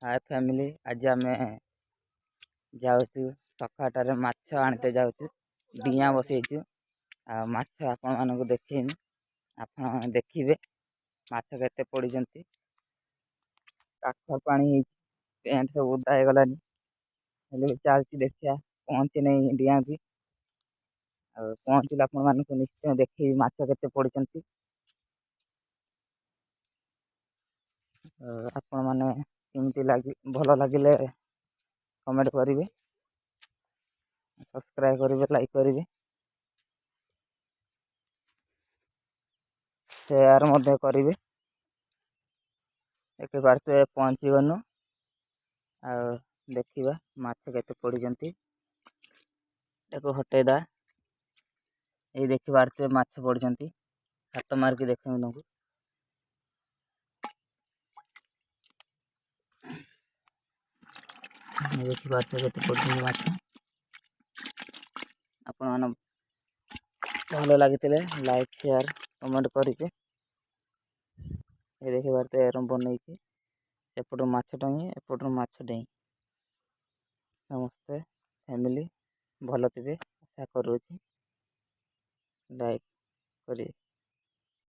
हाय family, आज आम जाऊँ सखाटारे माछ आनते जाऊँ डिया बसईचु माछ आपण मानक देखनी आप देखिए माछ केते पड़ी काठ पानी पेंट सब उदा हो गलानी चलती देखिया पहुँचे नहीं डिया भी पहुँचले आपण मानक निश्चय देखी माछ केते पड़ी आपण माने केमती लगी भल लगिले कमेंट करेंगे, सब्सक्राइब करेंगे, लाइक करेंगे, शेयर मध्य करेंगे। एक बार तो पहुँची गनु आ देखा माछ केते पड़ी हटेदा ये देखी पारे माछ पड़ी हाथ मार्क देखे तुमको देखी पारे के पड़ी माछ आपण भल लगी लाइक शेयर कमेंट करेंगे। ये देखी पारे एरम बनई एपट माछ डई एपट माछ डई समस्ते फैमिली भल थे आशा करुँच लाइक करिए।